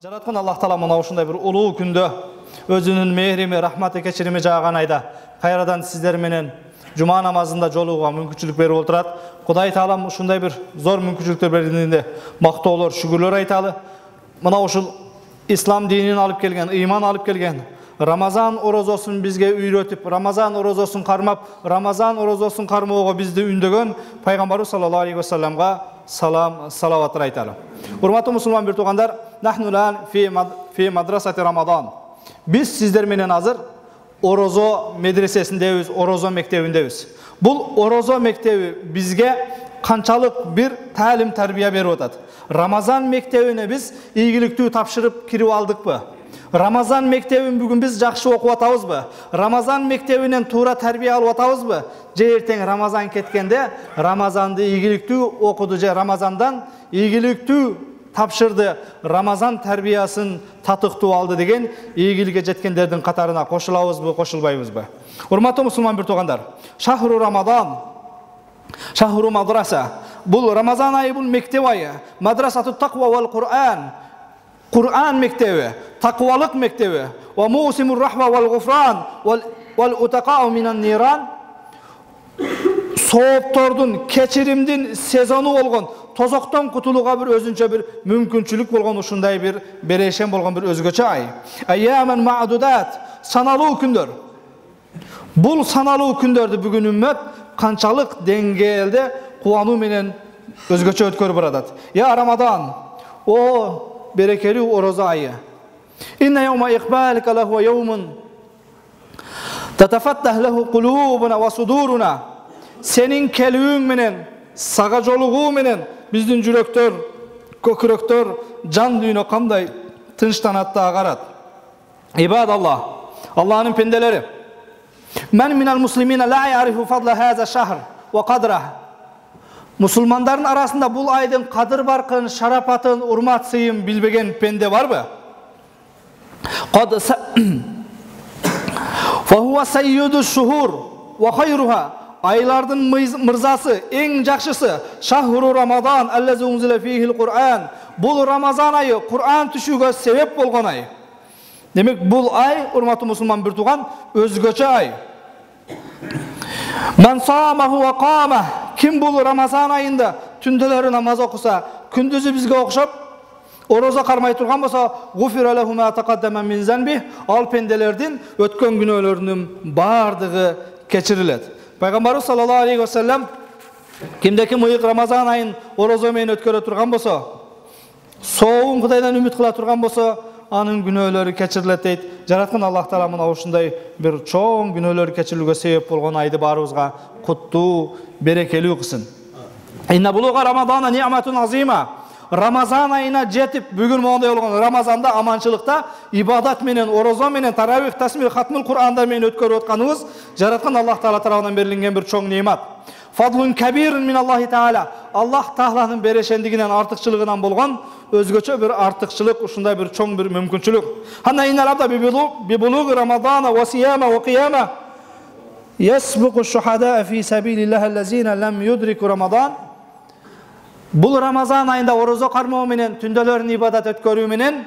Жараткан Аллах Таала мына ушундай бир улуу күндө өзүнүн мээрими, рахматы, кечирими жааган айда кайрадан сиздер менен жума намазында жолугууга мүмкүнчүлүк берип отурат. Кудай Таалам ушундай бир зор мүмкүнчүлүктөр бергенине мактоолор, шүгүрлөр айталы. Мына ушул ислам динин алып келген, ыйман алып келген Рамазан орозосун бизге үйрөтүп, Рамазан орозосун кармап, Рамазан орозосун кармоого бизди үндөгөн пайгамбарыбыз саллаллаху алейхи вассаламга салам, салаваттар айталы. Урматтуу мусулман бир туугандар, нахну лан фи мадрасати Рамадан. Биз сиздер менен азыр орозо медресесиндебиз, орозо мектебиндебиз. Бул орозо мектеби бизге канчалык бир таалим тарбия берип атат. Рамазан мектебине биз ийгиликтүү тапшырып кирип алдыкпы? Рамазан мектебин бүгүн биз жакшы окуп атабызбы? Рамазан мектебинен туура тарбия алып атабызбы? Же эртең Рамазан кеткенде Рамазанды ийгиликтүү окуду же Рамазандан ийгиликтүү тапшырды, Рамазан тарбиясын татыктуу алды деген ийгиликке жеткендердин катарына кошулабызбы, кошулбайбызбы? Урматтуу мусулман бир туугандар, шахру Рамадан, шахру мадраса. Бул Рамазан айы, бул мектеп айы. Мадрасату таква вал Кур'ан. Kur'an mektebi, takvalık mektebi, ve musimur rahva vel gufran, vel utaqa'u minan niran, soğuptordun, keçirimdin sezonu olgun, tozoktan kutuluğa bir özünçe bir mümkünçülük bolgon, uşunday bir bereşen bolgon bir özgöçe ay. Ayyamen ma'dudat, sanalı kündür. Bul sanalı kündürdü bugün ümmet, kançalık dengelde kuanu menen özgöçe ötkörü buradat. Ya Ramadan, o berekeli oroza ayı. İnne yevme ikbalika lehu ve yevmun tetefattah lehu kulubuna ve suduruna. Senin kelüğün menen, sagacoluğu menen bizdin jürektör, kökürektör, can düğüne kanday tınçtan hatta agarat. İbadallah, Allah'ın pendeleri. Men minel muslimine la ya'rifu fadla haza şahr ve kadrah. Musulmanların arasında bul aydın kadır barkın, şarapatın, urmat sıyım bilbegen pende var mı? Fahuva seyyudu şuhur ve hayruha. Aylardın mırzası, en jakşısı şahru Ramadan ellezi unzile fihil Kur'an. Bul Ramazan ayı Kur'an düşüge sebep bolgan ay. Demek bul ay urmatı musulman bir tuğan özgöçe ay. Men samahu ve qamah. Kim bul Ramazan ayında tündeleri namaz okusa, kündüzü bizge okşap, oroza karmay turgan bolsa, gufira lehu ma taqaddama min zanbih, al pendelerdin ötkön günöөлөрүнүн bardыгы keçirilet. Peygamberimiz sallallahu aleyhi ve sellem kimdeki mıyık Ramazan ayın oroza menен ötkөрө turgan bolsa, soğuğun Kudaydan ümit kıla turgan bolsa, anın günöөлөрү keçirilet deyt. Жараткан Аллах Таала мына ушундай бир чоң günöөлөр keçирүүгө себеп болгон айды баарыбызга куттуу, берекелүү кылсын. Инна булуга Рамадана ни'матун азима. Рамазан айына жетип бүгүн моундай болгон Рамазанда аманчылыкта ибадат менен, орозо менен, таравих, тасмир, хатмул Кур'андар менен өткөрүп атканыбыз жараткан Аллах Таала тарабынан берилген бир чоң немат. Fadlun kabirun min Allahi Taala. Allah Taala'nın bereşendiginden, artıkçılığından bolgan özgöçö bir artıkçılık, uşunday bir çoğ bir mümkünçülük. Hanna innal abda bi bulughi Ramadana ve siyama ve qiyama yasbiqu şuhada fi sabilillah allazina lam yudriku Ramadan. Bul Ramazan ayında orozo karmоо menен, tündölөрүн ibadat ötkөрүү menен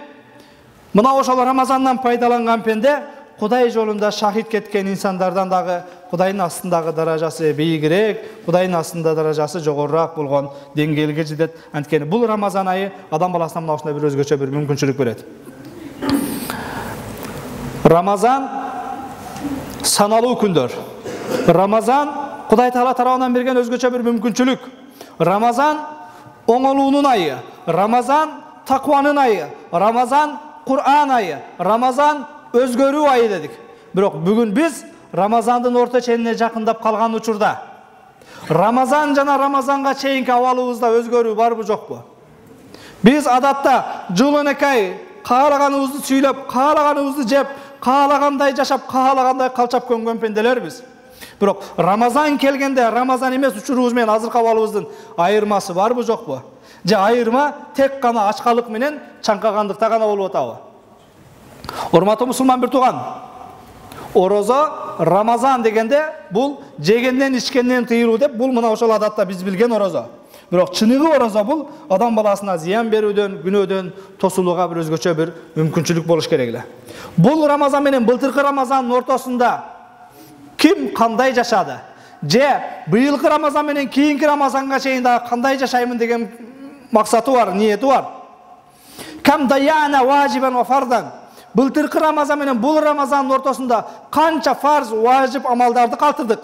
mına oşol Ramazandan paydalangan pende Kuday jolunda şahit ketken insanlardan dağı Kudayın aslındağı darajası beyigirek, Kudayın aslında darajası jogorrak bolgon dengелге жетет. Antkeni bul Ramazan ayı adam balasına mına ушундай bir özgöçö bir mümkünçülük berет. Ramazan sanalуу күндөр. Ramazan Kuday Taala tarabынан bergen özgöçö bir mümkünçülük. Ramazan oңолуунун ayı. Ramazan takvanın ayı. Ramazan Kur'an ayı. Ramazan özgörүү ayı dedik. Bирок бүгүn biz Ramazandын orta çenine jakындап kalgan учурда Ramazan жана Ramazanга чейинки абалыбызда өзгөрүү барбы жокпу? Biz adatta жылын эки ай каалаганыбызды сүйлөп, каалаганыбызды жеп, каалагандай жашап, каалагандай калчап көнгөн пенделербиз. Бирок Ramazan келгенде Ramazan эмес учурубуз менен азыркы абалыбыздын айырмасы барбы жокпу? Же айырма тек гана ачкалык менен чаңкагандыкта гана болуп атабы? Урматтуу мусулман бир тууган, орозо Ramazan degende bul jegенден ичкенден тыйылуу деп, бул мына ошол адатта биз билген орозо. Бирок чыныгы ораза бул адам баласына зыян берүүдөн, күнөөдөн тосулууга бир өзгөчө бир мүмкүнчүлүк болуш керек эле. Бул Рамазан менен былтыркы Рамазандын ортосунда ким кандай жашады? Же быйылкы Рамазан менен кийинки Рамазанга чейин дагы кандай жашаймын деген максаты бар, ниети бар. Кам даяна важибан ва фардан. Былтыркы Рамазан менен бул Рамазандын ортосунда канча фарз, важип амалдарды калтырдык.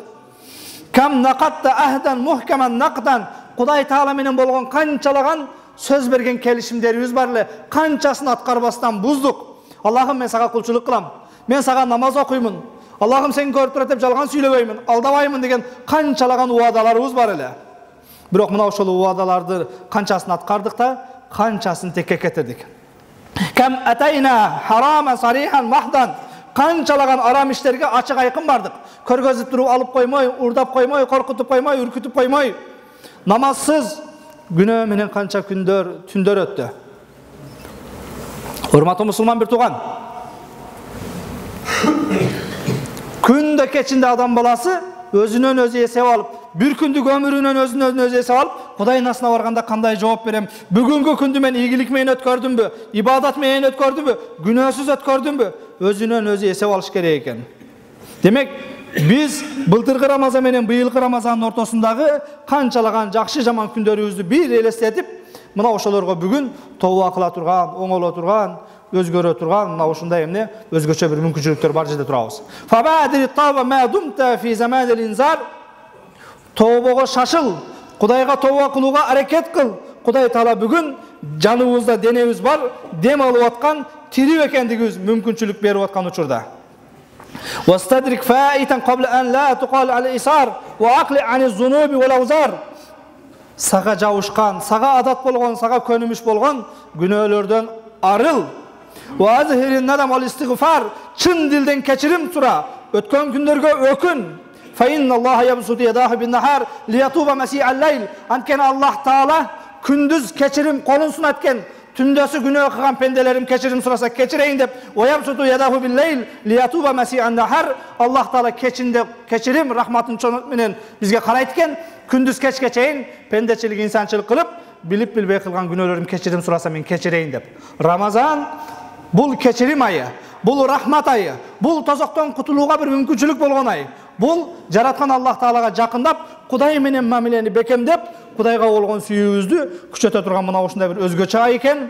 Кам нақатта ахдан мухкаман нақдан. Кудай Таала менен болгон канчалаган сөз берген келишимдерибиз бар эле, канчасын аткарбастан буздук. Аллахым, мен сага кулчулук кылам. Мен сага намаз окуймун. Аллахым, сен көрүп турат деп жалган сүйлөбөймүн, алдабаймын деген канчалаган уадаларыбыз бар эле. Бирок мына ошол уадаларды канчасын аткардык да, канчасын текке кетирдик. Кам атайна харама сарихан махдан. Канчалаган арам иштерге ачык айкын бардык. Көргөзүп туруп алып коймой, урдап коймой, коркутуп коймой, үркүтүп коймой. Намазсыз күнөө менен канча күндөр, түндөр өттү. Урматтуу мусулман бир тууган. Күндө кечинде адам баласы өзүнөн өзү эсеп алып, bir күндүк өмүрүнөн өзүнөн өзү эсеп алып, Кудайдын асына барганда кандай жооп берем? Бүгүнкү күндү мен ийгилик менен өткөрдүмбү? Ибадат менен өткөрдүмбү? Күнөөсүз өткөрдүмбү? Өзүнөн өзү эсеп алыш керек экен. Демек, biz былтыркы Рамазан менен быйылкы Рамазандын ортосундагы канчалаган жакшы жаман күндөрүбүздү бир элестетип, мына ошолорго бүгүн тооба кыла турган, оңоло турган, өзгөрө турган мына ушундай эмне өзгөчө бир мүмкүнчүлүктөр бар жерде турабыз. Фабадир тауба ма думта фи заманил инзар. Тообого шашыл, Кудайга тооба кылууга аракет кыл. Кудай Таала бүгүн жаныбызда денебиз бар, дем алып аткан, тирүү экендигибиз мүмкүнчүлүк берип аткан учурда. واستدرك فائتا قبل أن لا تقال على الإسار وأقلع عن الذنوب والأوزار. Сага жабышкан, сага адат болгон, сага көнүмүш болгон күнөөлөрдөн арыл. Wa azhirin nadam wal istighfar. Чын дилден кечирим сура. Өткөн күндөргө өкүн. Fa inna Allaha yabsutu yadahu bin nahar liyatuba masi'al layl. Анткени Аллах Таала күндүз кечирим колун сунаткен. Түндөсү күнөө кылган пенделерим кечирим сураса кечирейин деп, оямсуту ядаху бил лейл лиятуба маси'ан нахар. Аллах Таала кечинде кечирим рахматын менен бизге карайт экен. Күндүз кечке чейин пендечилик, инсанчылык кылып, билип билбей кылган күнөөлөрүм кечирим сураса мен кечирейин деп. Рамазан бул кечирим айы, бул рахмат айы, бул тозоктон кутулууга бир мүмкүнчүлүк болгон ай. Бул жараткан Аллах Таалага жакындап, Кудай менен мамилени бекемдеп, Кудайга болгон сүйүүбүздү күчөтө турган мына ушундай бир өзгөчө ай экен.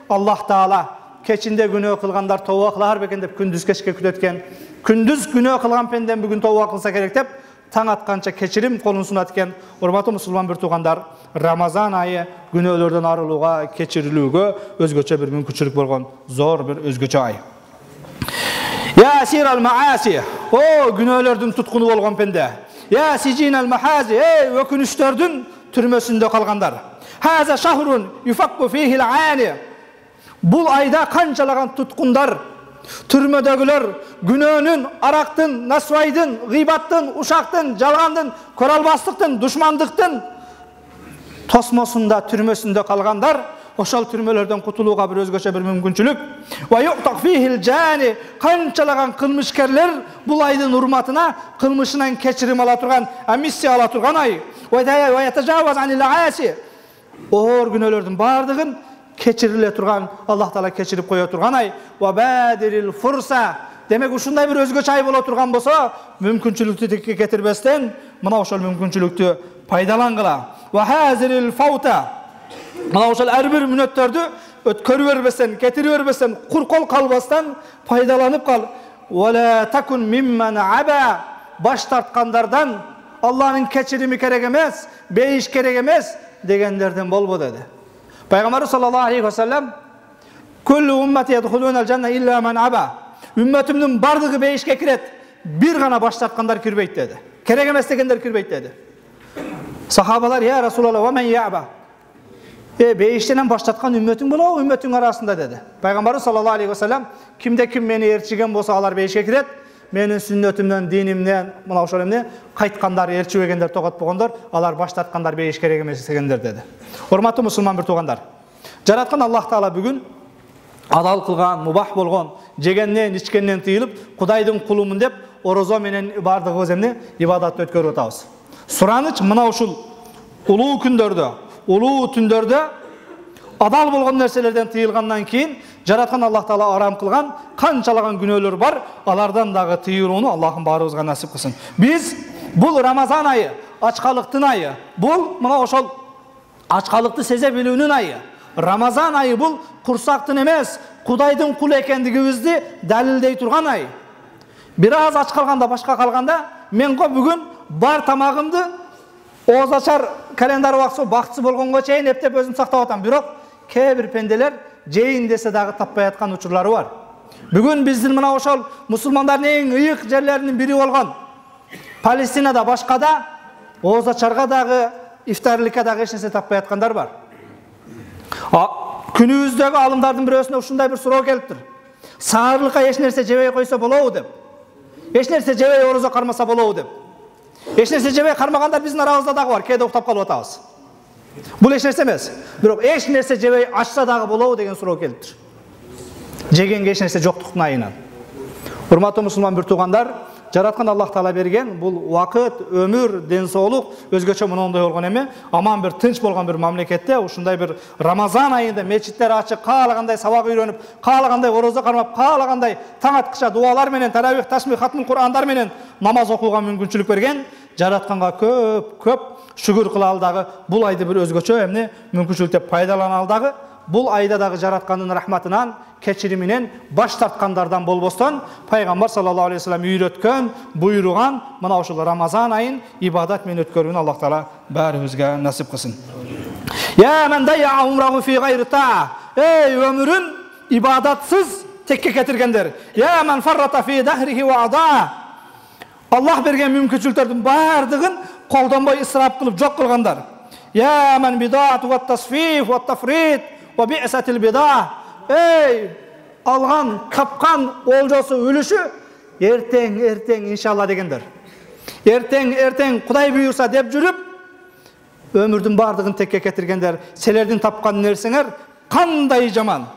Аллах Таала кечинде күнөө кылгандар тооба кылар бекен деп күндүз кечке күтөт экен. Күндүз күнөө кылган пендем бүгүн тооба кылса керек деп таң атканча кечирим колун сунат экен. Урматтуу мусулман бир туугандар, Рамазан айы күнөөлөрдөн арылууга, кечирилүүгө өзгөчө бир мүмкүнчүлүк болгон зор бир өзгөчө ай. Ya siral maasi. O günöөлөрдүн туткуну болгон пенде. Ya sijinal mahazi. Өкүнүчтөрдүн түрмөсүндө калгандар. Haza shahrun yufakku fihi al-aani. Бул айда канчалаган туткундар, түрмөдөгүлөр күнөөнүн, арактын, насвайдын, гыйбаттын, ушактын, жалгандын, көралбастыктын, душмандыктын тосмосунда, түрмөсүндө калгандар. Ошол түрмөлөрдөн кутулууга бир өзгөчө бир мүмкүнчүлүк. Ва юктак фихил жани. Канчалаган кылмышкерлер бул айдын урматына кылмышынан кечирим ала турган, амиссия ала турган ай. Ва ятажаваз анил ааси. Оор күнөөлөрдүн бардыгын кечириле турган, Аллах Таала кечирип кое турган ай. Ва бадирил фурса. Демек ушундай бир өзгөчө ай боло турган болсо, мүмкүнчүлүктү текке кетирбестен, мына ошол мүмкүнчүлүктү пайдалангыла. Ва хазирил фаута. Мына ошол ар бир мүнөттөрдү өткөрүп бербестен, кетирип бербестен, кур кол калбастан пайдаланып кал. Вала такун мимман аба. Баш тарткандардан, Аллахтын кечирими керек эмес, бейиш керек эмес дегендерден болбо деди. Пайгамбарыбыз саллаллаху алейхи ва саллям "Kullu ummati yadkhuluna al-janna illa man aba." Ümmetimдин бардыгы бейишке кирет, бир гана баш тарткандар кирбейт деди. Керек эмес дегендер кирбейт деди. Сахабалар: "Я Расулаллах, ва мен яба?" Бейиштен баш тарткан үммөтүң болобу, үммөтүң арасында деди. Пайгамбарыбыз саллаллаху алейхи ва саллям кимде ким мени ээрчиген болсо алар бейишке кирет. Менин сүннөтүмдөн, динимден, мына ошол эмне кайткандар, ээрчибегендер, тоготпогондор, алар баш тарткандар бейиш керек эмес дегендер деди. Урматтуу мусулман бир туугандар, жараткан Аллах Таала бүгүн адал кылган, мубах болгон, жегенден, ичкенден тыйылып, Кудайдын кулумун деп, орозо менен бардыгыбыз эмне ибадатты өткөрүп атабыз. Сураныч мына ушул улуу күндөрдө, улуу түндөрдө адал болгон нерселерден тыйылгандан кийин жараткан Аллах Таала арам кылган канчалаган күнөөлөр бар, алардан дагы тыйылууну Аллахым баарыбызга насип кылсын. Биз бул Рамазан айы, ачкалыктын айы, бул мына ошол ачкалыкты сезе билүүнүн айы. Рамазан айы бул курсактын эмес, Кудайдын кулу экендигибизди далилдей турган ай. Бир аз ач калганда, башка калганда мен бүгүн бар тамагымды оозачар календар бактысы болгонго чейин эптеп өзүм сактап атам. Бирок кээ бир пенделер жейин десе дагы таппай аткан учурлары бар. Бүгүн биздин мына ошол мусулмандардын эң ыйык жерлеринин бири болгон Палестинада, башкада оозачарга дагы, ифтарлыкка дагы эч нерсе таппай аткандар бар. Күнүбүздөгү алымдардын бирөөсүнө ушундай бир суроо келиптир. Саарылыкка эч нерсе жебей койсо болобу деп. Эч нерсе жебей орозо кармаса болобу деп. Эч нерсе жебей кармагандар биздин арабызда дагы бар. Кээде уктап калып атабыз. Бул эч нерсе эмес. Бирок эч нерсе жебей ачса дагы болобу деген суроо келиптир. Жегенге эч нерсе жоктуктун айынан. Урматтуу мусулман бир туугандар, жараткан Аллах Таала берген бул убакыт, өмүр, ден соолук өзгөчө мындай болгон эме, аман бир тынч болгон бир мамлекетте ушундай бир Рамазан айында мечиттер ачык, каалагандай сабак үйрөнүп, каалагандай орозо кармап, каалагандай таң аткыча дуалар менен, таравих, тасбих, хатмул Курандар менен намаз окууга мүмкүнчүлүк берген жаратканга көп шүгүр кылалы дагы, бул айды бир өзгөчө эмне мүмкүнчүлүктө пайдаланалы дагы. Бул айда дагы жараткандын рахматынан, кечириминен баш тарткандардан болбостон, пайгамбар саллаллаху алейхи вассалам үйрөткөн, буйруган мына ошол Рамазан айын ибадат менен өткөрүүнү Аллах Таала баарыбызга насип кылсын. Я мен дайя умраху фи гайри таа. Эй өмүрүн ибадатсыз текке кетиргендер. Я мен фаррата фи дахрихи ва ада. Аллах берген мүмкүнчүлүктөрдүн баардыгын колдонбой исрап кылып жок кылгандар. Я мен бидаат ва тасфиф ва тафрит ва би'сатил бида. Эй, алган, капкан олжосу өлүшү эртең иншалла дегендер. Эртең Кудай буйрса деп жүрүп, өмүрдүн бардыгын текке кетиргендер. Силердин тапкан нерсеңер кандай жаман.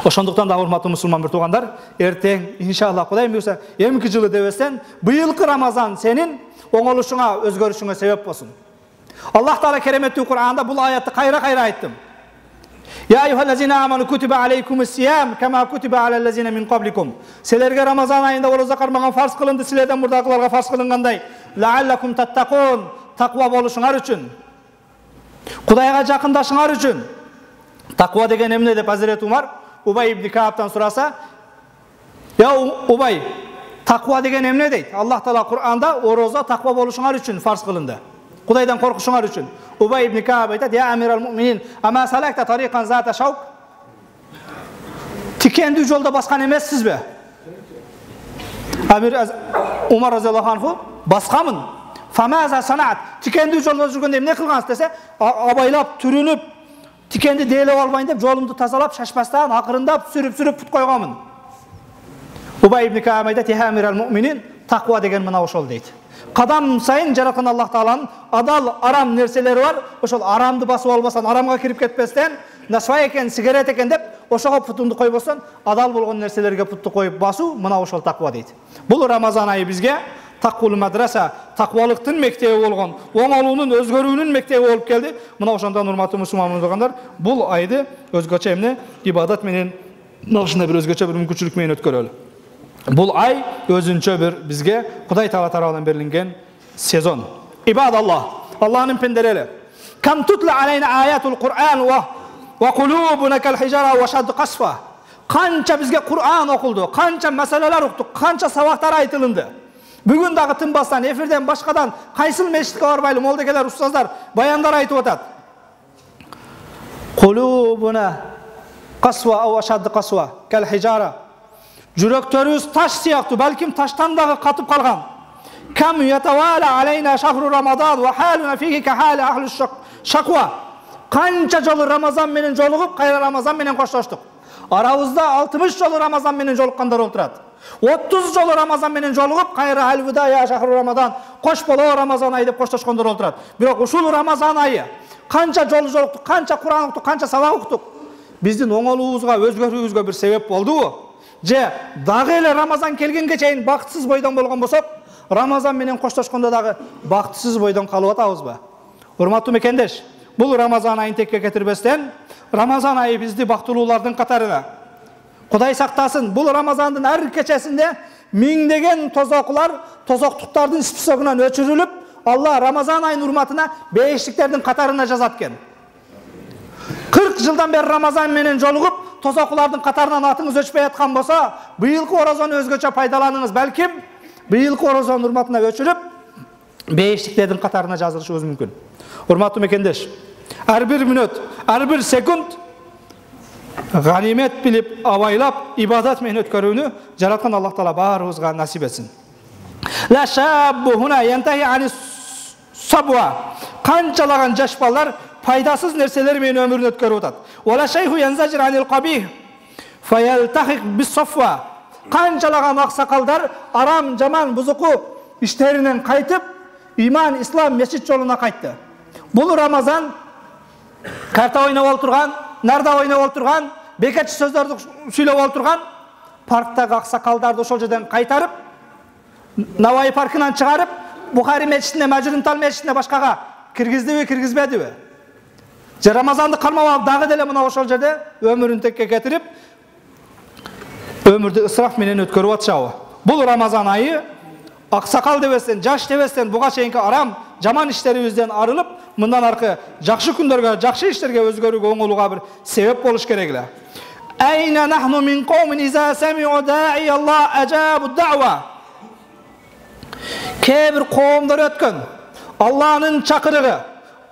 Ошондуктан да урматтуу мусулман бир туугандар, эртең иншалла Кудай буйрса эмки жылы дебестен быйылкы Рамазан сенин оңолушуңа, өзгөрүшүңө себеп болсун. Аллах Таала кереметтүү Кур'анда бул аятты кайра айттым. Ya eyyuhellezine amanu kutiba aleykumus siyam kama kutiba alellezine min qablikum. Sizlerge Ramazan ayında oruza karmagan farz kılındı, sizlerden buradakilarga farz kılınganday. La'allakum tattaqun, takva boluşuңар üçün. Kudayga jakındaşıңар üçün. Takva degen emne dep Hazreti Umar Ubay ibn Ka'b'tan sorasa, ya Ubay, takva degen emne deydi? Allah Taala Kur'anda oruza takva boluşuңар üçün farz kılındı. Kudaydan korkuşuңar üçün. Ubay ibn Ka'b aytadi, ya amiral mu'minin, ama salakta tariqan zata şavk. Tikendi jolda baskan emessiz be? Amir Umar radhiyallahu anhu, baskamın. Famaza sanat. Tikendi jolda жүргөндө эмне кылгансыз dese, abaylap, türünüp, tikendi deylep albayын деп, жолумду тазалап, шашпастан, акырындап, сүрүп пут койгонмун. Ubay ibn Ka'b aytadi, ya amiral mu'minin, takva деген мына ошол дейт. Kadam sayın жараткан Аллах Тааланын адал, арам нерселери бар. Ошол арамды басып албастан, арамга кирип кетпестен, насвай экен, сигарет экен деп, ошого путунду койбостон, адал болгон нерселерге путту коюп басуу, мына ошол таква дейт. Бул Рамазан айы бизге таквул мадраса, таквалыктын мектеби болгон, оңолуунун, өзгөрүүнүн мектеби болуп келди. Мына ошондон урматтуу мусулман мырзагандар, бул айды өзгөчө эмне ибадат менен, ушундай бир өзгөчө бир мүмкүнчүлүк менен өткөрөлү. Бул ай өзүнчө бир бизге Кудай Таала тарабынан берилген сезон. İbadallah, Allah'ın pendereleri. Kam tutla aleyna ayatul Kur'an ve kulubuna kal hijara ve şaddu kasfa. Kança bizge Kur'an okuldu, kança meseleler okuduk, kança sabahlar aytılındı. Bugün dağı tınbastan, efirden, başkadan, kaysıl meşitke varbaylı, moldekeler, ustazlar, bayanlar aytı otat. Kulubuna kasva ve şaddu kasva kal hijara. Жүрөктөрүбүз таш сыяктуу, балким таштан дагы катып калган. Кам ятавала алейна шахру рамадан ва халуна фиhi кахали ахлу шаква. Канча жолу Рамазан менен жолугуп, кайра Рамазан менен коштоштук. Арабызда 60 жолу Рамазан менен жолуккандар олтурат. 30 жолу Рамазан менен жолугуп, кайра алвида я шахру рамадан, кош боло Рамазан айы деп коштошкондор олтурат. Бирок ушул Рамазан айы канча жолу жолуктук, канча Кур'ан уктук, канча сабак уктук. Биздин оңолуубузга, өзгөрүүбүзгө бир себеп болдубу? Же дагы эле Рамазан келгенге чейин бактысыз бойдон болгон болсок, Рамазан менен коштошкондо дагы бактысыз бойдон калып атабызбы? Урматтуу мекендеш, бул Рамазан айын текке кетирбестен, Рамазан айы бизди бактылуулардын катарына. Кудай сактасын, бул Рамазандын ар кечесинде миңдеген тозоклар, тозоктуктардын списогунан өчүрүлүп, Алла Рамазан айынын урматына бейиштиктердин катарына жазат экен. 40 жылдан бери Рамазан менен жолугуп, тозоклардын катарынан атыңыз өчпөй аткан болсо, быйылкы орозону өзгөчө пайдаланыңыз. Балким быйылкы орозонун урматына өчүрүп, бейиштиктердин катарына жазылышыбыз мүмкүн. Урматтуу мекендеш, ар бир мүнөт, ар бир секунд ганимет билип, абайлап, ибадат менен өткөрүүнү жараткан Аллах Таала баарыбызга насип этсин. Ла шаббу хуна янтахи ани сабва. Канчалаган жаш балдар пайдасыз нерселер менен өмүрүн өткөрүп атат. Вала шайху янзажир анил қабих фаялтахик бис-сафва. Канчалаган аксакалдар арам, жаман, бузуку иштеринен кайтып, иман, ислам, мешит жолуна кайтты. Бул Рамазан карта ойноп олтурган, нарда ойноп олтурган, бекетчи сөздөрдү сүйлөп олтурган парктагы аксакалдарды ошол жерден кайтарып, Навай паркынан чыгарып, Бухари мечитине, Мажрунтал мечитине башкага киргиздиби, киргизбедиби? Же Рамазанды кармап алып, дагы деле мына ошол жерде өмүрүн текке кетирип, өмүрдү ысраф менен өткөрүп атышабы? Бул Рамазан айы аксакал дебестен, жаш дебестен буга чейинки арам, жаман иштерибизден арылып, мындан аркы жакшы күндөргө, жакшы иштерге өзгөрүүгө, оңолууга бир себеп болуш керек эле. Айна нахну мин кауmin иза сами'u da'i Allah ajabu da'wa. Кээ-бир коомдор өткөн, Алланын чакырыгы,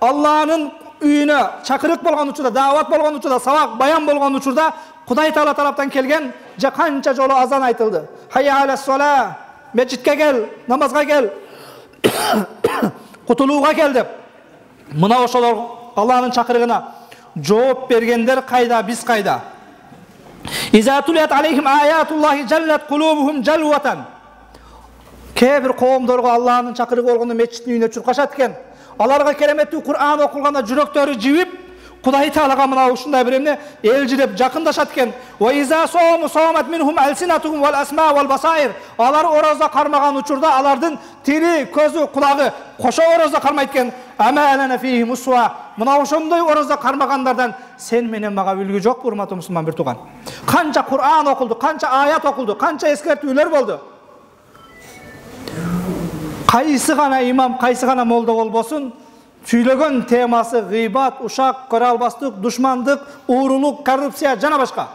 Алланын үйүнө чакырык болгон учурда, даават болгон учурда, сабак, баян болгон учурда Кудай Таала тараптан келген же канча жолу азан айтылды. Хайя аля сола, мечитке кел, намазга кел, кутулууга кел деп. Мына ошолор Алланын чакырыгына жооп бергендер кайда, биз кайда? Иза тулият алейхим аятуллахи жаллат кулубухум жалватан. Кээ-бир коомдорго Алланын чакырыгы болгондо мечиттин үйүнө чуркашат экен. Аларга кереметтүү Кур'ан окулганда жүрөктөрү жибип, Кудай Таалага мына ушундай бир эмне элжиреп жакындашат экен. Ва иза сому сомат минхум алсинатухум вал асма вал басаир. Алар орозо кармаган учурда алардын тили, көзү, кулагы кошо орозо кармайт экен. Амалана фихи мусва. Мына ошондой орозо кармагандардан сен менен мага үлгү жок, урматтуу мусулман бир тууган. Канча Кур'ан окулду, канча аят окулду, канча эскертүүлөр болду. Кайсы гана имам, кайсы гана молдо болбосун, сүйлөгөн темасы гыйбат, ушак, көрө албастык, душмандык, уурулук, коррупция жана башка.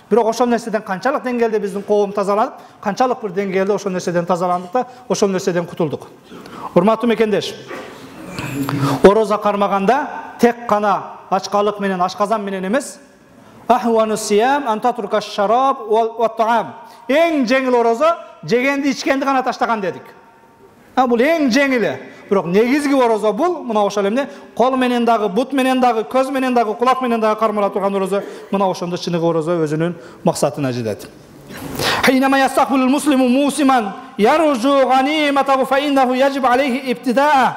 Бирок ошол нерседен канчалык деңгээлде биздин коом тазаланып, канчалык бир деңгээлде ошол нерседен тазаландык да, ошол нерседен кутулдук. Урматтуу мекендеш, орозо кармаганда тек гана ачкалык менен, ашказан менен эмес, ахвану сиям антатурка шараб ва таам. Эң жеңил орозо жегенди, ичкенди гана таштаган дедик. Бул эң жеңили. Бирок негизги орозо бул мына ошол эмне, кол менен дагы, бут менен дагы, көз менен дагы, кулак менен дагы кармала турган орозо, мына ошондо чыныгы орозо өзүнүн максатына жетет. Хайнама ястакбилул муслиму мусиман яржу ганиматаху фа иннаху яжиб алейхи ибтида'a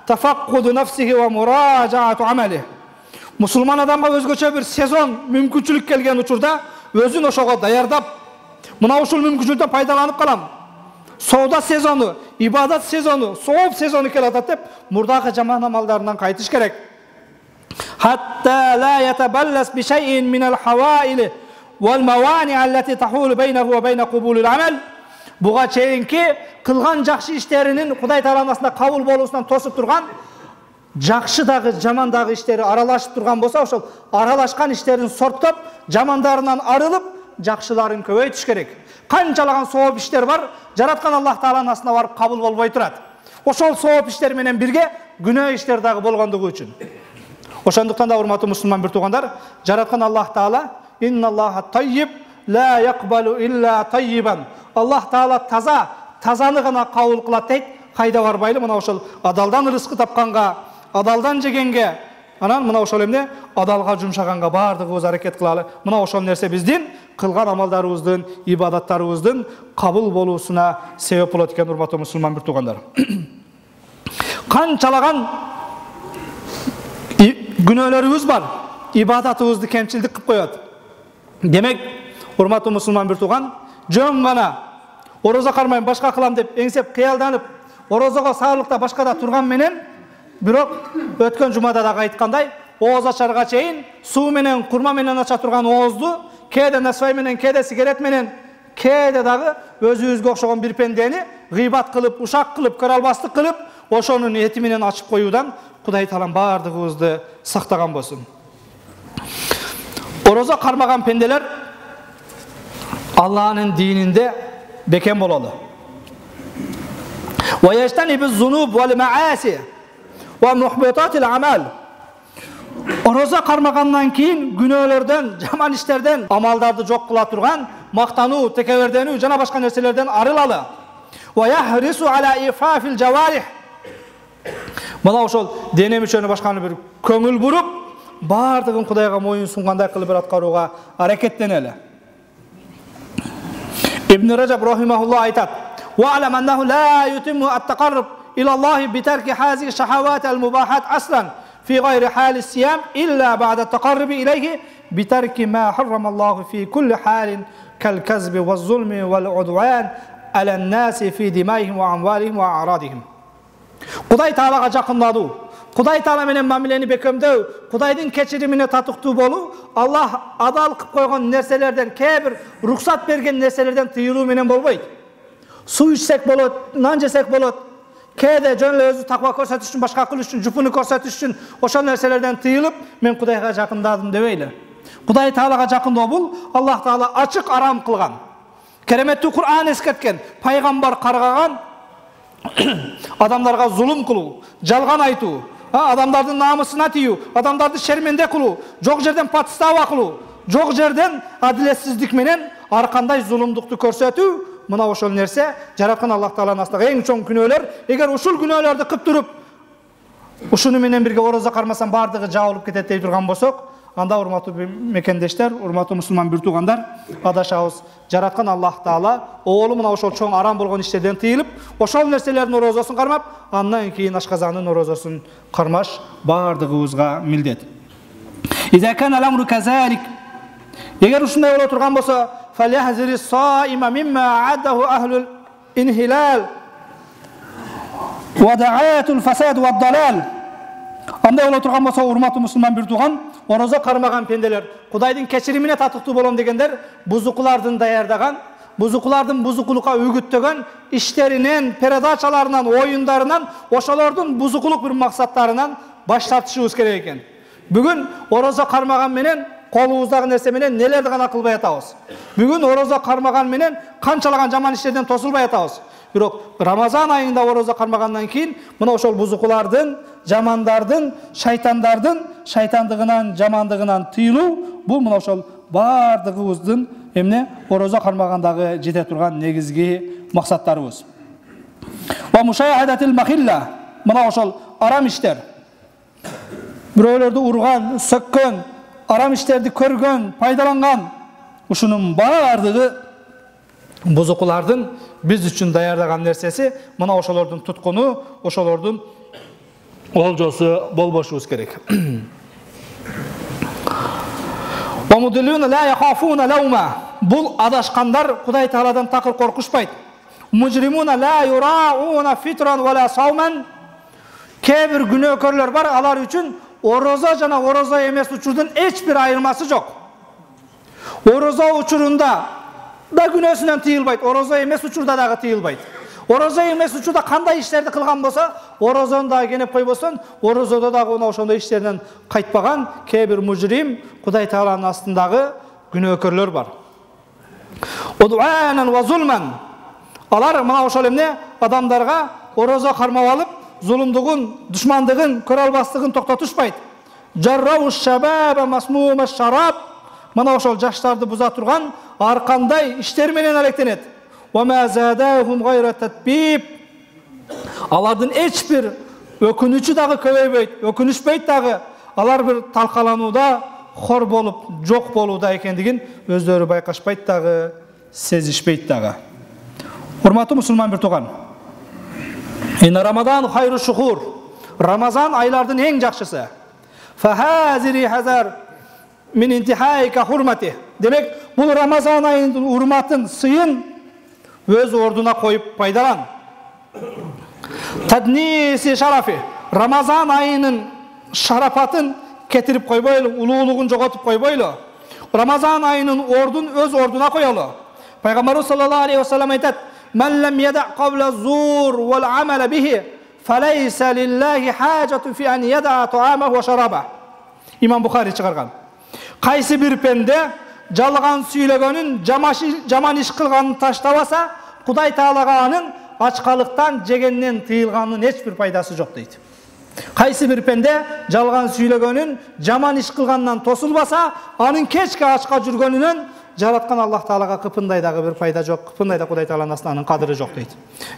тафаккуду нафсихи ва муражаату амали. Мусулман адамга өзгөчө бир сезон мүмкүнчүлүк келген учурда өзүн ошого даярдап, мына ушул мүмкүнчүлүктөн пайдаланып калам. Соода сезону, ибадат сезону, сооп сезону келатат деп, мурдагы жаман амалдарынан кайтыш керек. Хатта ла ятабаллас би шайин минал хаваили вал мавани аллати тахулу бейнаху ва бейна кубулил амал. Буга чейинки кылган жакшы иштеринин Кудай Тааласына кабыл болуусунан тосуп турган, жакшы дагы жаман дагы иштери аралашып турган болсо, ошол аралашкан иштерин сорттоп, жамандарынан арылып, жакшыларын көбөйтүш керек. Канчалаган сооп иштер бар, жараткан Аллах Тааланын астына барып кабыл болбой турат. Ошол сооп иштер менен бирге күнөө иштер дагы болгондугу үчүн. Ошондуктан да урматтуу мусулман бир туугандар, жараткан Аллах Таала инналлаха таййиб ла якбалу илля таййибан. Аллах Таала таза, тазаны гана кабыл кылат дейт. Кайда барбайлы, мына ошол адалдан рызкы тапканга, адалдан жегенге, анан мына ошол эмне адалга жумшаганга бардыгыбыз аракет кылалы. Мына ошол нерсе биздин кылган амалдарыбыздын, ибадаттарыбыздын кабыл болуусуна себеп болот экен, урматтуу мусулман бир туугандар. Канчалаган күнөөлөрүбүз бар, ибадатыбызды кемчилдик кылып коет. Демек, урматтуу мусулман бир тууган, жөн гана орозо кармайм, башка кылам деп эңсеп кыялданып, орозого саарлыкта башкада турган менен Бирок өткөн жумада да айткандай, ооз ачарга чейин суу менен, курма менен ача турган оозду кээде насвай менен, кээде сигарет менен, кээде дагы өзүбүзгө окшогон бир пендени гыйбат кылып, ушак кылып, көралбастык кылып, ошонун эти менен ачып коюудан Кудай Таалам бардыгыбызды сактаган болсун. Орозо кармаган пенделер Аллахнын дининде бекем бололу. Wa yajtanibu az-zunub wal ma'asi wa muhbitatil amal. Орозо кармагандан кийин күнөөлөрдөн, жаман иштерден, амалдарды жок кыла турган, мактануу, текеберденүү жана башка нерселерден арылалы. Wa yahrisu ala ifafil jawarih. Мына ошол дене мүчөнү башканы бир көңүл буруп, бардыгын Кудайга моюн сунгандай кылып аткарууга аракеттенели. Ibn Rajab rahimahullah aytat: "Wa'lam annahu la yutimmu at-taqarrub ila Allah bi tarki hazihi shahawat al-mubahat aslan fi ghayri hal as-siyam illa ba'da at-taqarrub ilayhi bi tarki ma harrama Allah fi kulli halin kal-kazb waz-zulm wal-'udwan ala an-nas fi dimaihim wa amwalihim wa a'radihim." Кудай Таалага жакындадуу, Кудай Таала менен мамилени бекемдөө, Кудайдын кечиримине татыктуу болуу, Аллах адал кылып койгон нерселерден, кээ рухсат берген нерселерден тыйылуу менен болбойт. Суу ичсек болот, нан жесек болот, кээде жөн эле өзү таква көрсөтүш үчүн, башка кылыш үчүн, жупуну көрсөтүш үчүн ошол нерселерден тыйылып, мен Кудайга жакындадым дебейли. Кудай Таалага жакындоо бул Аллах Таала ачык арам кылган. Кереметтүү Кур'ан эскерткен, пайгамбар каргаган, адамдарга зулум кылуу, жалган айтуу, адамдардын намысына тиүү, адамдарды шерменде кылуу, жок жерден подстава кылуу, жок жерден адилетсиздик менен ар кандай зулумдукту көрсөтүү, мына ошол нерсе жараткан Аллах Тааланын астагы эң чоң күнөөлөр. Эгер ушул күнөөлөрдү кылып туруп, ушуну менен бирге орозо кармасам бардыгы жабылып кетет дей турган болсок, анда урматтуу мекендештер, урматтуу мусулман бир туугандар, адашабыз. Жараткан Аллах Таала оолу мына ошол чоң арам болгон иштерден тыйылып, ошол нерселердин орозосун кармап, андан кийин ашказанын орозосун кармаш бардыгыбызга милдет. Иза кана al-amru kazalik. Эгер ушундай боло турган болсо, falyahziri as-sa'ima mimma a'addahu ahlul inhilal wa da'atul fasad wa ad-dalal. Андай боло турган болсо, урматтуу мусулман бир тууган, орозо кармаган пенделер, Кудайдын кечиримине татыктуу болом дегендер, бузукулардын даярдаган, бузукулардын бузукулукка үгүттөгөн иштеринен, передачаларынан, оюндарынан, ошолордун бузукулук бир максаттарынан баш тартышыбыз керек экен. Бүгүн орозо кармаган менен колубуздагы нерсе менен нелерди гана кылбай атабыз. Бүгүн орозо кармаган менен канчалаган жаман иштерден тосулбай атабыз. Бирок Рамазан айында орозо кармагандан кийин мына ошол бузукулардын, жамандардын, шайтандыгынан, жамандыгынан тыйылуу, бул мына ошол бардыгыбыздын эмне орозо кармагандагы жете турган негизги максаттарыбыз. Ва мушаһадатил махилла, мына ошол арам иштер. Бирөөлөрдү урган, сөккөн, арам иштерди көргөн, пайдаланган, ушунун бардыгы бузукулардын биз үчүн даярдаган нерсеси, мына ошолордун туткуну, ошолордун олжосу болбошубуз керек. Вамудиллуна ла яхафуна лаума. Бул адашкандар Кудай Тааладан такыр коркушпайт. Мужримуна ла юрауна фитран вала сауман. Кээ-бир күнөөкөрлөр бар, алар үчүн орозо жана орозо эмес учурдун эч бир айырмасы жок. Орозо учурунда да күнөөсүнөн тыйылбайт, орозо эмес учурда дагы тыйылбайт. Орозо эмес учурда кандай иштерди кылган болсо, орозон дагы кенеп койбосун, орозодо дагы ошондой иштерден кайтпаган кээ-бир мужрим, Кудай Тааланын астындагы күнөөкөрлөр бар. Удуанан ва зулман. Алар мына ошол эмне адамдарга орозо кармап алып, зулумдугун, душмандыгын, көрө албастыгын токтотушпайт. Жаррау шабаба масмума шараб. Мына ошол жаштарды буза турган ар кандай иштер менен алектенет. Ва ма задахум гайра татбиб. Алардын эч бир өкүнүчү дагы көбөйбөйт, өкүнүшпөйт дагы. Алар бир талкаланууда, хор болуп, жок болууда экендигин өздөрү байкашпайт дагы, сезишпейт дагы. Урматтуу мусулман бир тууган. Инна Рамадан хайру шухур. Рамазан айлардын эң жакшысы. Фахазири хазар мин интихайка хурмати. Демек, бул Рамазан айынын урматын, сыйын өз ордуна коюп пайдалан. Тадниси шарафи. Ramazan ayının şarapatın getirip koyboylu, uluğuluğun jogotуп koyboylu. Ramazan ayının ordun öz orduna koyalı. Peygamberimiz sallallahu aleyhi ve sellem aytat: "Men lem yeda' qavla zur vel amel bihi, feleysa lillahi hacetun fi en yeda' ta'amahu ve şarabah." İmam Bukhari çıkargan. Kaysi bir pende жалган сүйлөгөнүн, жаман иш кылганын таштабаса, Кудай Таалага анын ачкалыктан жегенден тыйылганынын эч бир пайдасы жок дейт. Кайсы бир пенде жалган сүйлөгөнүн, жаман иш кылганынан тосулбаса, анын кечке ачка жүргөнүнөн жараткан Аллах Таалага кыпындай дагы бир пайда жок, кыпындай да Кудай Тааланын астынан кадыры жок дейт.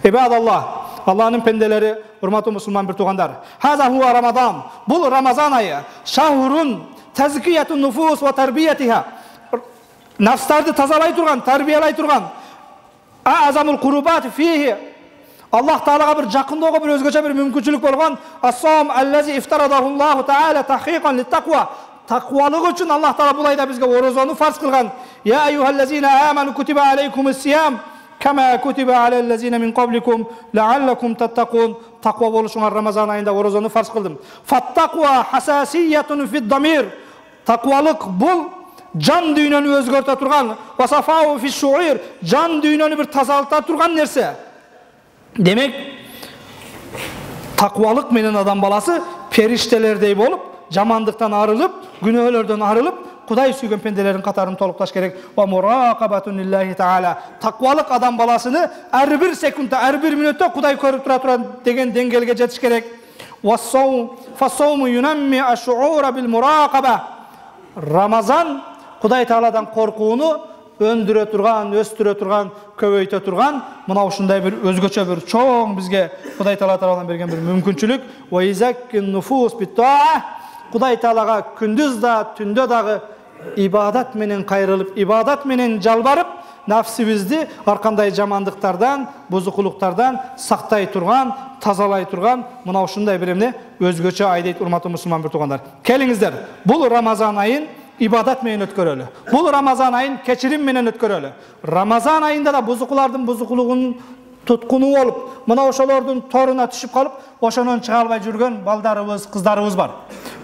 Аллах, Аллахнын пенделери, урматтуу мусулман бир туугандар. Хаза хуа Рамазан. Бул Рамазан айы, шахурун тазкиятун нуфус ва тарбиятиха. Nafslardı tazalay turgan, tarbiyalay turgan. Azamul qurubat fihi. Allah Taalaga bir jakındoogo bir özgöçe bir mümkünçülük bolgan. As-sawm allazi iftaradahullahu Taala tahqiqan lit-taqwa. Taqwalık üçün Allah Taala bulayda bizge orozonu farz kılgan. Ya eyyuhallazina amanu kutiba aleykumus-siyam kama kutiba alellezina min qablikum la'allakum tattaqun. Taqwa boluşuңar Ramazan ayında orozonu farz kıldım. Fat-taqwa hasasiyetun fid-damir. Taqwalık bul can düynönü özgörte turgan, vasafahu fi şuir, can düynönü bir tazalıkta turgan nerse. Demek takvalık menen adam balası periştelerdey bolup, jamandıktan arılıp, günöhlerden arılıp, Kuday suygen pendelerin katarını toluklaş gerek. Ve muraqabatun lillahi Taala. Takvalık adam balasını her bir sekunda, her bir minütte Kuday körüp tura degen dengelge jetiş gerek. Fasawmu yunammi ash-shu'ura bil muraqaba. Ramazan Kuday Taala'dan korkuunu öndüre turgan, östüre turgan, köbeyte turgan, mına uşunday bir özgöçe bir çoğun bizge Kuday Taala tarafından bergen bir mümkünçülük. Ve izakkin nufus bit-ta'a. Kuday Taalaga kündüz da, tündö dagı ibadat menen kayrılıp, ibadat menen jalbarıp, nafsibizdi arkanday jamandıklardan, bozukuluklardan saktay turgan, tazalay turgan, mına uşunday birimne özgöçe aydayt urmatlı musulman bir tuğanlar. Keliңizdер, bul Ramazan ayın ibadat menen ötkörölü. Bul Ramazan ayın keçirim menen ötkörölü. Ramazan ayında da bozukulardın bozukuluğunun tutkunu olup, mına oşolordun toruna düşüp kalıp, oşonun çıga albay жүрgөн baldarыбыз, kızlarыбыз бар.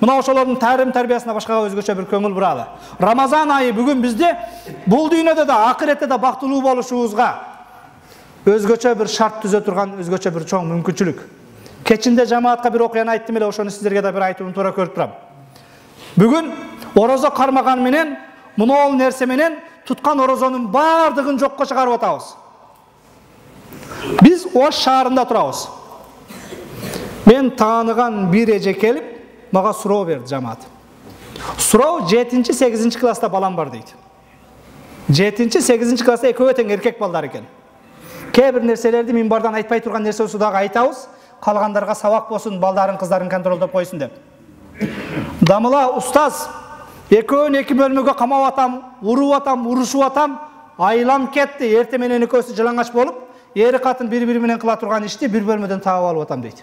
Mına oşolordun tarim tarbiyasına başka özgöçe bir köngül buralı. Ramazan ayı bugün bizde bul dünyada da ahirette de baktılуу boluşubuzga özgöçe bir şart tüze turgan, özgöçe bir çoğun mümkünçülük. Keçinde cemaatka bir okuyan ayttım ele, oşonu sizlerge de bir aytımın tura körüp turam. Bugün orozo karmagan menen, muna ol nerse menen tutkan orozonun bardığın jokko çıkarıp atabız. Biz o şaarında turabız. Men taanıgan bir eje kelip, maga suroo berdi jamaat. Suroo 7-8 klasta balam bar deydi. 7-8 klasta ekөө teң erkek balдар eken. Kebir nerselerdi minbardan aytpay turgan nerse olsa dagı aytabız, kalgandarga sabak bolsun, baldarın kızların kontroldoп koysun dep. Damıla ustaz, ekөөн эки bölmöge kamap atam, urup atam, uruşup atam, aylam ketti, erте menен ekөөsü жылаңач bolup, eri kатын bir-biri menen kıla turgan işti bir bölmöden taap alıp atam deydi.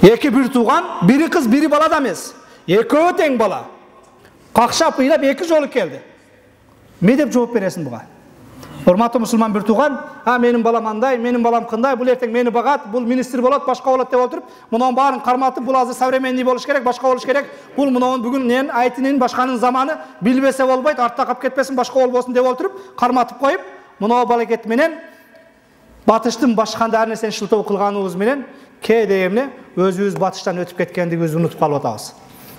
Eki bir tuğan, biri kız, biri bala da emez. Ekөө teң bala. Kakşap ыйлап eki jolu keldi. Me dep жооп бересиң буга? Урматтуу мусулман bir tuğan, ha menin balam андай, menin balam kınday, bul erteң meni bagat, bul ministr bolat, başka bolat dep oturup, munun barın karmatıp, bul azır современный boluş gerek, başka boluş gerek. Bul munun bugün nen aytının başkanın zamanı bilbese bolbayt, artta kap ketpesin, başka bolbosun dep oturup, karmatıp koyup, munun baleket menen batıştın başkanda her neseni şıltı kılganыбыз menen kede emne özübüz batıştan ötüp ketkendigibizди unutup kalıp atabız.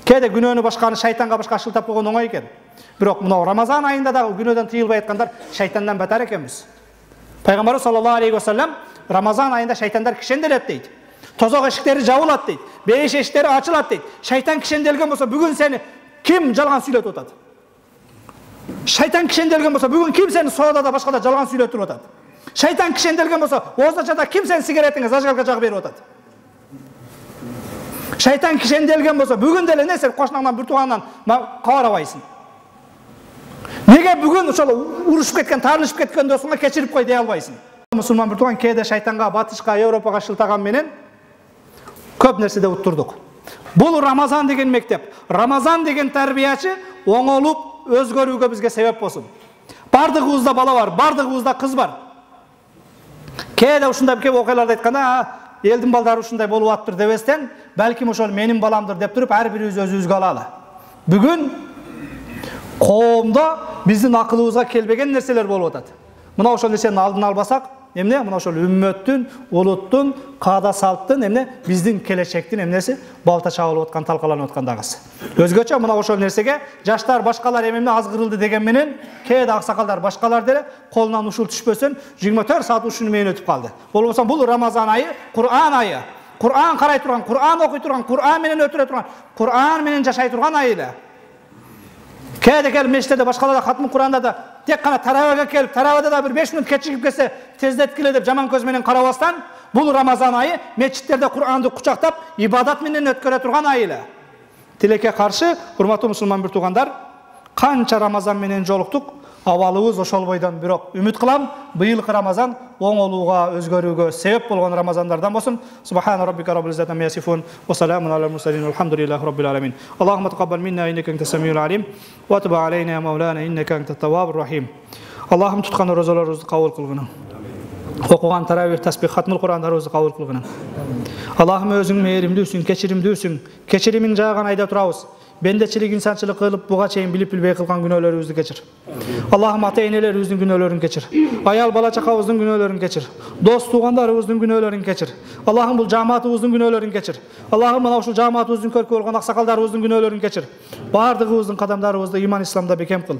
Kede günöөнү başkanı şaytanga başka şıltap koygon oңой экен. Бирок мына Рамазан айында да günödөн тыйылбай аткандар шайтандан батар экенбиз. Пайгамбарыбыз саллаллаху алейхи ва саллям Рамазан айында шайтандар кишенделет дейт. Тозок эшиктери жабылат дейт. Бейиш эшиктери ачылат дейт. Шайтан кишенделген болсо бүгүн сени ким жалган сүйлөтүп атат? Шайтан кишенделген болсо бүгүн ким сени соодада башкада жалган сүйлөтүп атат? Шайтан кишенделген болсо оозачада ким сени сигаретиңе зажигалка жагып берип атат? Шайтан кишенделген болсо бүгүн деле эмне сен кошунаңдан бир туугандан кабарабайсың. Неге бүгүн ошол урушуп кеткен, тарылышып кеткен досуңа кечирип кой дей албайсың? Мусулман бир тууган кээде шайтанга, батышка, Европага шылтаган менен көп нерседе уттурдук. Бул Рамазан деген мектеп, Рамазан деген тарбиячы оңолуп өзгөрүүгө бизге себеп болсун. Бардыгыбызда бала бар, бардыгыбызда кыз бар. Кээде ушундай кеп окуяларды айтканда, элдин балдары ушундай болуп атыптыр дебестен, балким ошол менин баламдыр деп туруп, ар бирибиз өзүбүзгө алалы. Бүгүн коомдо биздин акылыбызга келбеген нерселер болуп атат. Мына ошол нерсенин алдын албасак, эмне? Мына ошол үммөттүн, улуттун, каада салттын эмне? Биздин келечектин эмнеси? Балта чабылып аткан, талкаланып аткандагысы. Өзгөчө мына ошол нерсеге жаштар башкалар эмне азгырылды деген менен, кээде аксакалдар башкалар деле колунан ушул түшпөсүн 24 саат ушуну менен өтүп калды. Болбосо бул Рамазан айы, Кур'ан айы. Кур'ан карай турган, Кур'ан окуй турган, Кур'ан менен өтүрө турган, Кур'ан менен жашай турган айы эле. Кээде келип мешіттерде башкаларда хатмы Кур'анда да тек кана таравага келип, таравада да бир 5 минут кечигип келсе, тездеткиле деп жаман көз менен карабастан, бул Рамазан айы мечиттерде Кур'анды кучактап, ибадат менен өткөрө турган ай эле. Тилекке каршы, урматтуу мусулман бир туугандар, канча Рамазан менен жолуктук, абалыбыз ошол бойдон, бирок үмүт кылам, быйылкы Рамазан оңолууга, өзгөрүүгө себеп болгон Рамазандардан болсун. Субхана раббика раббил иzzati amma yasifun ва саламун алал мурсалин валхамдулиллахи раббил аламин. Аллахумма тaqabbal minna innaka antas samiul alim ва tub alayna ya maulana innaka antat tawwabur rahim. Аллахым туткан розаларыбызды кабыл кылгын. Окуган таравих тасбих хатмул Кур'андарыбызды кабыл кылгын. Аллахым өзүң мээримдүүсүң, кечиримдүүсүң. Кечиримиң жааган айда турабыз. Бендечилик, инсанчылык кылып, буга чейин билип билбей кылган күнөөлөрүбүздү кечир. Аллахым ата-энелерибиздин күнөөлөрүн кечир. Аял бала чакабыздын күнөөлөрүн кечир. Дос туугандарыбыздын күнөөлөрүн кечир. Аллахым бул жамаатыбыздын күнөөлөрүн кечир. Аллахым мына ушул жамаатыбыздын көркү болгон аксакалдарыбыздын күнөөлөрүн кечир. Бардыгыбыздын кадамдарыбызды иман исламда бекем кыл.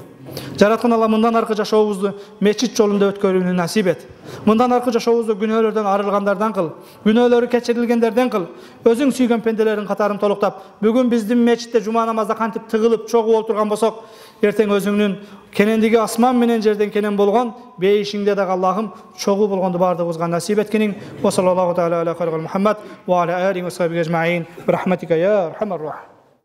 Жараткан Алла мындан аркы жашообузду мечит жолунда өткөрүүнү насип эт. Мындан аркы жашообузду күнөөлөрдөн арылгандардан кыл. Күнөөлөрү кечирилгендерден кыл. Өзүң сүйгөн пенделерин катарын толуктап, бүгүн биздин мечитте жума намазда кантип тыгылып чогуу олтурган болсок, эртең өзүңнүн кенендиги асман менен жерден кенен болгон бейишиңде дагы Аллахым чогуу болгонду бардыгыбызга насип эткениң. Ва саллаллаху тааля аля хайрил Мухаммад ва аля алихи ва сахбихи ажмаин. Бирахматика я архамар рахим.